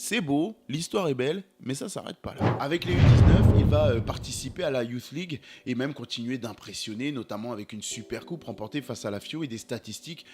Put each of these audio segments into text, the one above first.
C'est beau, l'histoire est belle, mais ça s'arrête pas là. Avec les U19, il va participer à la Youth League et même continuer d'impressionner, notamment avec une super coupe remportée face à la Fio et des statistiques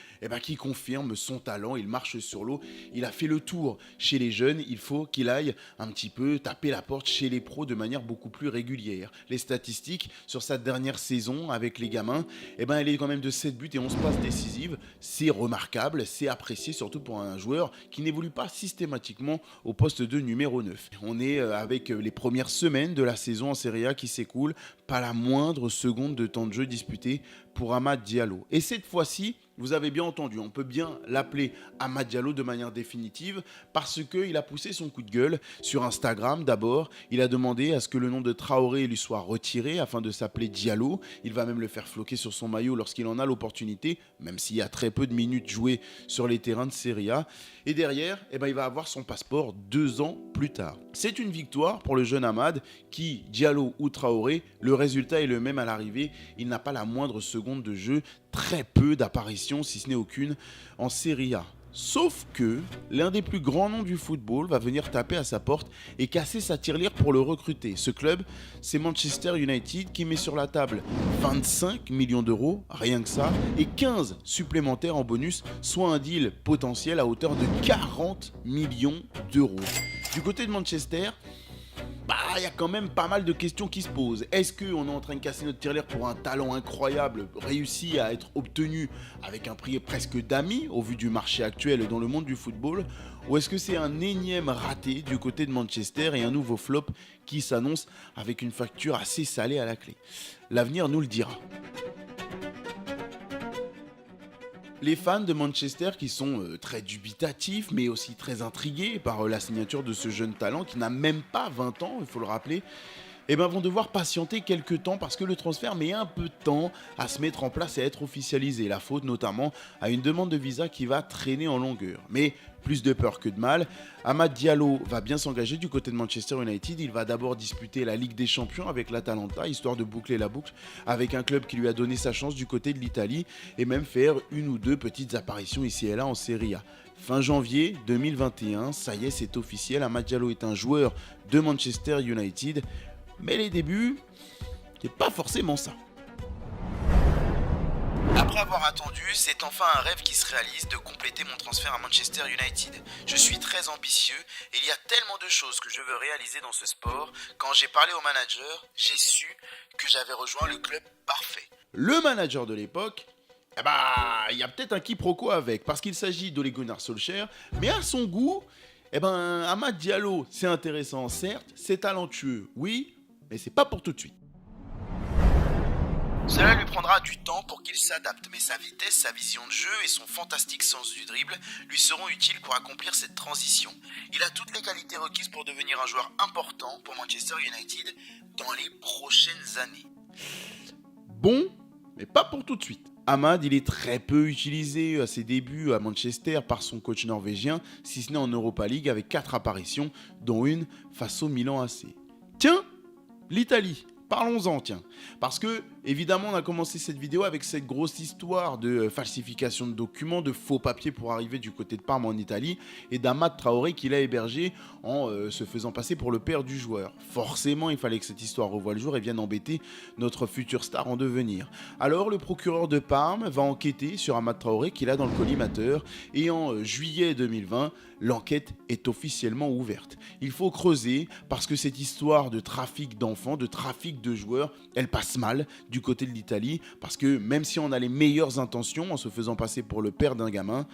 qui confirment son talent. Il marche sur l'eau, il a fait le tour chez les jeunes, il faut qu'il aille un petit peu taper la porte chez les pros de manière beaucoup plus régulière. Les statistiques sur sa dernière saison avec les gamins, elle est quand même de 7 buts et 11 passes décisives. C'est remarquable, c'est apprécié surtout pour un joueur qui n'évolue pas systématiquement au poste de numéro 9. On est avec les premières semaines de la saison en Serie A qui s'écoulent, pas la moindre seconde de temps de jeu disputé pour Amad Diallo. Et cette fois-ci, vous avez bien entendu, on peut bien l'appeler Amad Diallo de manière définitive parce qu'il a poussé son coup de gueule sur Instagram d'abord. Il a demandé à ce que le nom de Traoré lui soit retiré afin de s'appeler Diallo. Il va même le faire floquer sur son maillot lorsqu'il en a l'opportunité, même s'il y a très peu de minutes jouées sur les terrains de Serie A. Et derrière, il va avoir son passeport 2 ans plus tard. C'est une victoire pour le jeune Amad qui, Diallo ou Traoré, le résultat est le même à l'arrivée. Il n'a pas la moindre seconde de jeu, très peu d'apparitions, si ce n'est aucune, en Serie A. Sauf que l'un des plus grands noms du football va venir taper à sa porte et casser sa tirelire pour le recruter. Ce club, c'est Manchester United qui met sur la table 25 millions d'euros, rien que ça, et 15 supplémentaires en bonus, soit un deal potentiel à hauteur de 40 millions d'euros. Du côté de Manchester, il y a quand même pas mal de questions qui se posent. Est-ce qu'on est en train de casser notre tirelire pour un talent incroyable, réussi à être obtenu avec un prix presque d'amis au vu du marché actuel dans le monde du football? Ou est-ce que c'est un énième raté du côté de Manchester et un nouveau flop qui s'annonce avec une facture assez salée à la clé? L'avenir nous le dira. Les fans de Manchester qui sont très dubitatifs mais aussi très intrigués par la signature de ce jeune talent qui n'a même pas 20 ans, il faut le rappeler, vont devoir patienter quelques temps parce que le transfert met un peu de temps à se mettre en place et à être officialisé. La faute notamment à une demande de visa qui va traîner en longueur. Mais plus de peur que de mal, Amad Diallo va bien s'engager du côté de Manchester United. Il va d'abord disputer la Ligue des Champions avec l'Atalanta, histoire de boucler la boucle avec un club qui lui a donné sa chance du côté de l'Italie et même faire une ou deux petites apparitions ici et là en Serie A. Fin janvier 2021, ça y est, c'est officiel, Amad Diallo est un joueur de Manchester United. Mais les débuts, c'est pas forcément ça. Après avoir attendu, c'est enfin un rêve qui se réalise de compléter mon transfert à Manchester United. Je suis très ambitieux et il y a tellement de choses que je veux réaliser dans ce sport. Quand j'ai parlé au manager, j'ai su que j'avais rejoint le club parfait. Le manager de l'époque, il y a peut-être un quiproquo avec, parce qu'il s'agit d'Ole Gunnar Solskjaer, mais à son goût, Amad Diallo, c'est intéressant, certes, c'est talentueux, oui, mais c'est pas pour tout de suite. Cela lui prendra du temps pour qu'il s'adapte, mais sa vitesse, sa vision de jeu et son fantastique sens du dribble lui seront utiles pour accomplir cette transition. Il a toutes les qualités requises pour devenir un joueur important pour Manchester United dans les prochaines années. Bon, mais pas pour tout de suite. Amad, il est très peu utilisé à ses débuts à Manchester par son coach norvégien, si ce n'est en Europa League avec 4 apparitions, dont une face au Milan AC. Tiens, l'Italie. Parlons-en, tiens. Parce que, évidemment, on a commencé cette vidéo avec cette grosse histoire de falsification de documents, de faux papiers pour arriver du côté de Parme en Italie, et d'Amad Traoré qui l'a hébergé en se faisant passer pour le père du joueur. Forcément, il fallait que cette histoire revoie le jour et vienne embêter notre future star en devenir. Alors, le procureur de Parme va enquêter sur Amad Traoré qu'il a dans le collimateur, et en juillet 2020, l'enquête est officiellement ouverte. Il faut creuser parce que cette histoire de trafic d'enfants, de trafic de joueurs, elle passe mal du côté de l'Italie parce que même si on a les meilleures intentions en se faisant passer pour le père d'un gamin,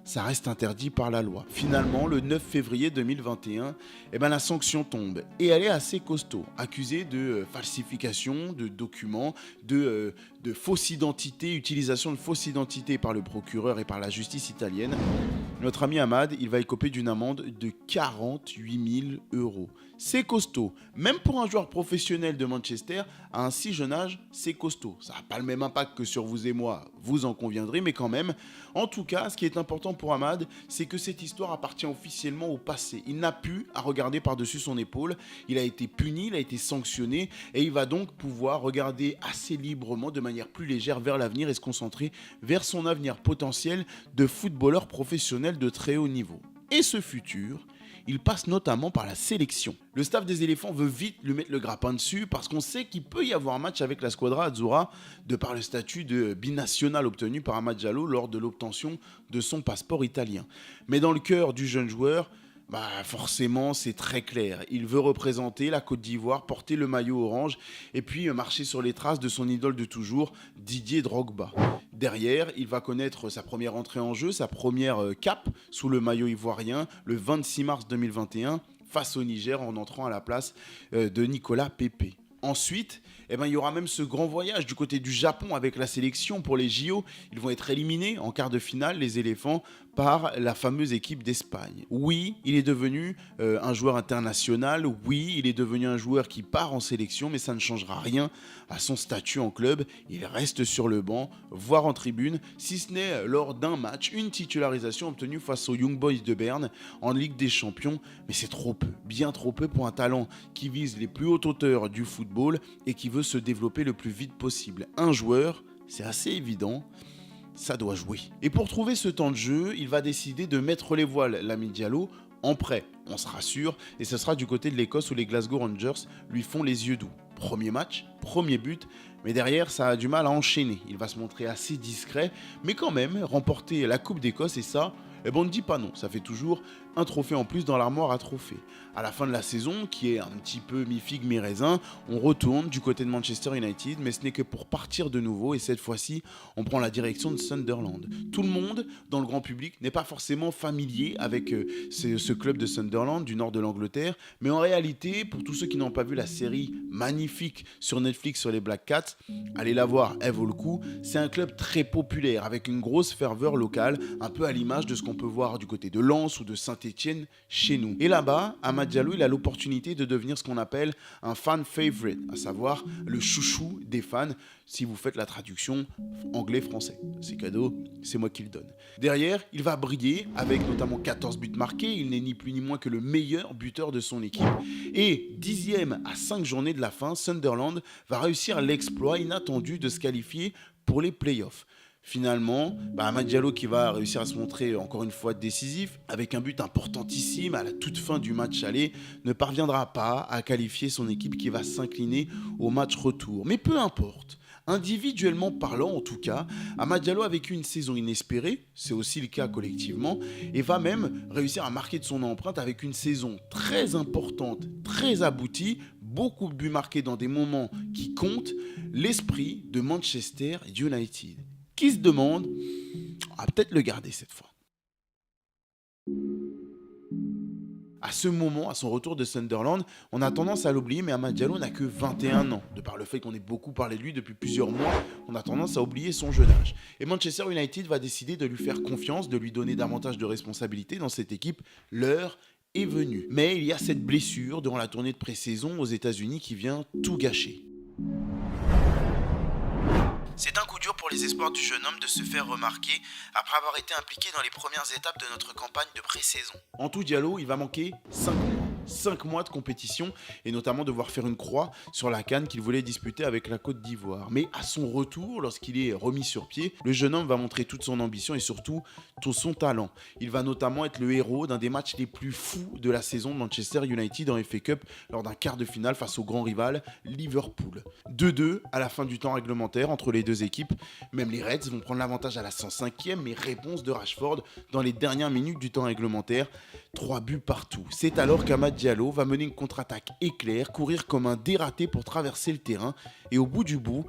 ça reste interdit par la loi. Finalement, le 9 février 2021, la sanction tombe. Et elle est assez costaud. Accusé de falsification de documents, de fausse identité, utilisation de fausse identité par le procureur et par la justice italienne. Notre ami Amad, il va écoper d'une amende de 48 000 euros. C'est costaud. Même pour un joueur professionnel de Manchester, à un si jeune âge, c'est costaud. Ça n'a pas le même impact que sur vous et moi, vous en conviendrez, mais quand même. En tout cas, ce qui est important pour Amad, c'est que cette histoire appartient officiellement au passé. Il n'a plus à regarder par-dessus son épaule. Il a été puni, il a été sanctionné, et il va donc pouvoir regarder assez librement, de manière plus légère, vers l'avenir et se concentrer vers son avenir potentiel de footballeur professionnel de très haut niveau. Et ce futur, il passe notamment par la sélection. Le staff des éléphants veut vite lui mettre le grappin dessus parce qu'on sait qu'il peut y avoir un match avec la Squadra Azzurra de par le statut de binational obtenu par Amad Diallo lors de l'obtention de son passeport italien. Mais dans le cœur du jeune joueur, forcément, c'est très clair. Il veut représenter la Côte d'Ivoire, porter le maillot orange et puis marcher sur les traces de son idole de toujours, Didier Drogba. Derrière, il va connaître sa première entrée en jeu, sa première cape sous le maillot ivoirien le 26 mars 2021 face au Niger en entrant à la place de Nicolas Pepe. Ensuite, il y aura même ce grand voyage du côté du Japon avec la sélection pour les JO. Ils vont être éliminés en quart de finale, les éléphants, par la fameuse équipe d'Espagne. Oui, il est devenu un joueur international. Oui, il est devenu un joueur qui part en sélection, mais ça ne changera rien à son statut en club. Il reste sur le banc, voire en tribune, si ce n'est lors d'un match, une titularisation obtenue face aux Young Boys de Berne en Ligue des Champions. Mais c'est trop peu, bien trop peu pour un talent qui vise les plus hautes hauteurs du football et qui veut se développer le plus vite possible. Un joueur, c'est assez évident, ça doit jouer. Et pour trouver ce temps de jeu, il va décider de mettre les voiles, l'ami Diallo, en prêt, on se rassure, et ce sera du côté de l'Écosse où les Glasgow Rangers lui font les yeux doux. Premier match, premier but, mais derrière ça a du mal à enchaîner. Il va se montrer assez discret, mais quand même remporter la Coupe d'Écosse et ça, on ne dit pas non, ça fait toujours un trophée en plus dans l'armoire à trophées. À la fin de la saison, qui est un petit peu mi-figue mi-raisin, on retourne du côté de Manchester United, mais ce n'est que pour partir de nouveau, et cette fois-ci, on prend la direction de Sunderland. Tout le monde, dans le grand public, n'est pas forcément familier avec ce club de Sunderland, du nord de l'Angleterre, mais en réalité, pour tous ceux qui n'ont pas vu la série magnifique sur Netflix sur les Black Cats, allez la voir, elle vaut le coup. C'est un club très populaire, avec une grosse ferveur locale, un peu à l'image de ce qu'on peut voir du côté de Lens ou de Saint-Étienne chez nous. Et là-bas, Amad Diallo, il a l'opportunité de devenir ce qu'on appelle un fan favorite, à savoir le chouchou des fans, si vous faites la traduction anglais-français. C'est cadeau, c'est moi qui le donne. Derrière, il va briller avec notamment 14 buts marqués, il n'est ni plus ni moins que le meilleur buteur de son équipe. Et 10e à 5 journées de la fin, Sunderland va réussir l'exploit inattendu de se qualifier pour les playoffs. Finalement, Amad Diallo qui va réussir à se montrer encore une fois décisif, avec un but importantissime à la toute fin du match aller, ne parviendra pas à qualifier son équipe qui va s'incliner au match retour. Mais peu importe. Individuellement parlant en tout cas, Amad Diallo a vécu une saison inespérée, c'est aussi le cas collectivement, et va même réussir à marquer de son empreinte avec une saison très importante, très aboutie, beaucoup de buts marqués dans des moments qui comptent, l'esprit de Manchester United. Qui se demande, on va peut-être le garder cette fois. À ce moment, à son retour de Sunderland, on a tendance à l'oublier, mais Amad Diallo n'a que 21 ans. De par le fait qu'on ait beaucoup parlé de lui depuis plusieurs mois, on a tendance à oublier son jeune âge. Et Manchester United va décider de lui faire confiance, de lui donner davantage de responsabilités dans cette équipe. L'heure est venue. Mais il y a cette blessure durant la tournée de pré-saison aux États-Unis qui vient tout gâcher. C'est un coup dur pour les espoirs du jeune homme de se faire remarquer après avoir été impliqué dans les premières étapes de notre campagne de pré-saison. En tout, Diallo, il va manquer 5 mois de compétition et notamment devoir faire une croix sur la CAN qu'il voulait disputer avec la Côte d'Ivoire. Mais à son retour, lorsqu'il est remis sur pied, le jeune homme va montrer toute son ambition et surtout tout son talent. Il va notamment être le héros d'un des matchs les plus fous de la saison de Manchester United en FA Cup lors d'un quart de finale face au grand rival Liverpool. 2-2 à la fin du temps réglementaire entre les deux équipes. Même les Reds vont prendre l'avantage à la 105e, mais réponse de Rashford dans les dernières minutes du temps réglementaire. 3 buts partout. C'est alors qu'Amad Diallo va mener une contre-attaque éclair, courir comme un dératé pour traverser le terrain et au bout du bout,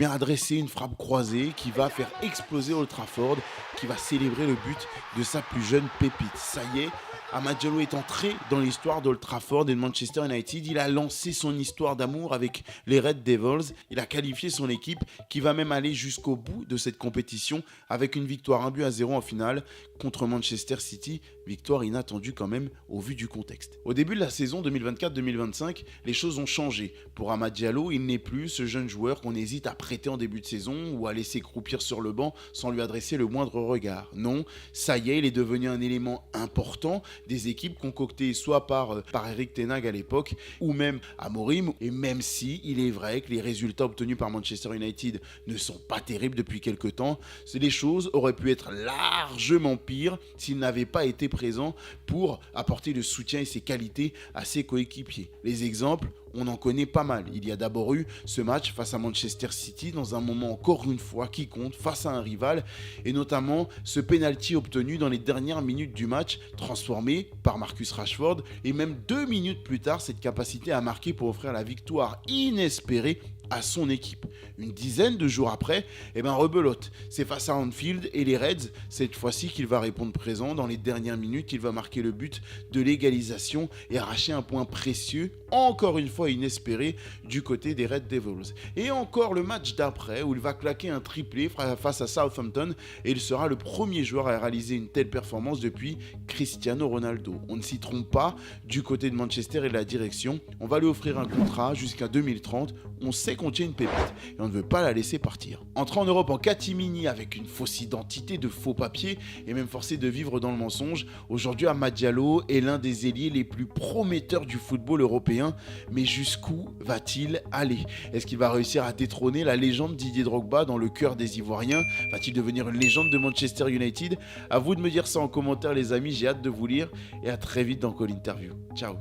adresser une frappe croisée qui va faire exploser Old Trafford, qui va célébrer le but de sa plus jeune pépite. Ça y est, Amad Diallo est entré dans l'histoire d'Old Trafford et de Manchester United. Il a lancé son histoire d'amour avec les Red Devils. Il a qualifié son équipe qui va même aller jusqu'au bout de cette compétition avec une victoire 1-0 en finale contre Manchester City. Victoire inattendue quand même au vu du contexte. Au début de la saison 2024-2025, les choses ont changé. Pour Amad Diallo, il n'est plus ce jeune joueur qu'on hésite à prêter en début de saison ou à laisser croupir sur le banc sans lui adresser le moindre regard. Non, ça y est, il est devenu un élément important des équipes concoctées soit par Eric Ten Hag à l'époque ou même Amorim. Et même si il est vrai que les résultats obtenus par Manchester United ne sont pas terribles depuis quelques temps, les choses auraient pu être largement pires s'il n'avait pas été présent pour apporter le soutien et ses qualités à ses coéquipiers. Les exemples, on en connaît pas mal. Il y a d'abord eu ce match face à Manchester City dans un moment encore une fois qui compte face à un rival et notamment ce penalty obtenu dans les dernières minutes du match transformé par Marcus Rashford et même 2 minutes plus tard cette capacité à marquer pour offrir la victoire inespérée à son équipe. Une dizaine de jours après, rebelote. C'est face à Anfield et les Reds, cette fois-ci qu'il va répondre présent. Dans les dernières minutes, il va marquer le but de l'égalisation et arracher un point précieux, encore une fois inespéré, du côté des Red Devils. Et encore le match d'après où il va claquer un triplé face à Southampton et il sera le premier joueur à réaliser une telle performance depuis Cristiano Ronaldo. On ne s'y trompe pas, du côté de Manchester et de la direction, on va lui offrir un contrat jusqu'à 2030. On sait qu'on tient une pépite et on ne veut pas la laisser partir. Entrer en Europe en catimini avec une fausse identité de faux papiers et même forcé de vivre dans le mensonge, aujourd'hui Amad Diallo est l'un des ailiers les plus prometteurs du football européen. Mais jusqu'où va-t-il aller? Est-ce qu'il va réussir à détrôner la légende Didier Drogba dans le cœur des Ivoiriens? Va-t-il devenir une légende de Manchester United? À vous de me dire ça en commentaire les amis, j'ai hâte de vous lire et à très vite dans Call Interview. Ciao.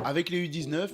Avec les U19,